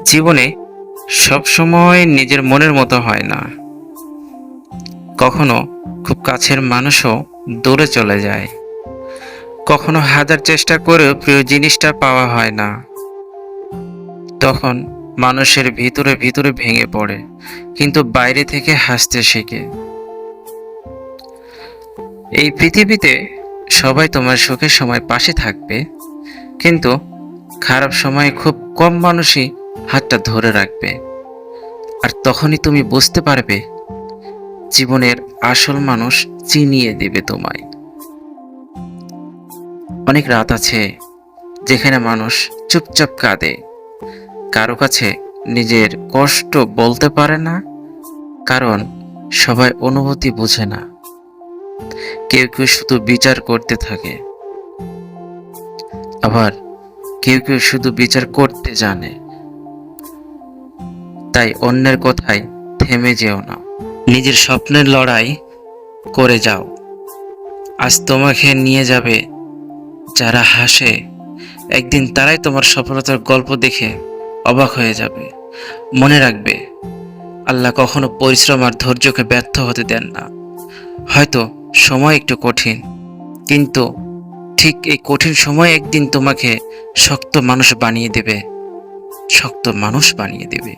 জীবনে সব সময় নিজের মনের মতো হয় না। কখনো খুব কাছের মানুষও দূরে চলে যায়। কখনো হাজার চেষ্টা করেও প্রিয় জিনিসটা পাওয়া হয় না। তখন মানুষের ভিতরে ভিতরে ভেঙে পড়ে, কিন্তু বাইরে থেকে হাসতে শেখে। এই পৃথিবীতে সবাই তোমার সুখের সময় পাশে থাকবে, কিন্তু খারাপ সময়ে খুব কম মানুষই হাতটা ধরে রাখবে। আর তখনই তুমি বুঝতে পারবে জীবনের আসল মানুষ চিনিয়ে দেবে তোমায়। অনেক রাত আছে যেখানে মানুষ চুপচাপ কাঁদে, কারো কাছে নিজের কষ্ট বলতে পারে না, কারণ সবাই অনুভূতি বুঝে না। কেউ কেউ শুধু বিচার করতে থাকে, আবার কেউ কেউ শুধু বিচার করতে জানে। তাই অন্যের কথায় থেমে যেও না, নিজের স্বপ্নের লড়াই করে যাও। আজ তোমাকে নিয়ে যাবে যারা হাসে, একদিন তারাই তোমার সফলতার গল্প দেখে অবাক হয়ে যাবে। মনে রাখবে, আল্লাহ কখনো পরিশ্রম আর ধৈর্যকে ব্যর্থ হতে দেন না। হয়তো সময় একটু কঠিন, কিন্তু ঠিক এই কঠিন সময় একদিন তোমাকে শক্ত মানুষ বানিয়ে দেবে, শক্ত মানুষ বানিয়ে দেবে।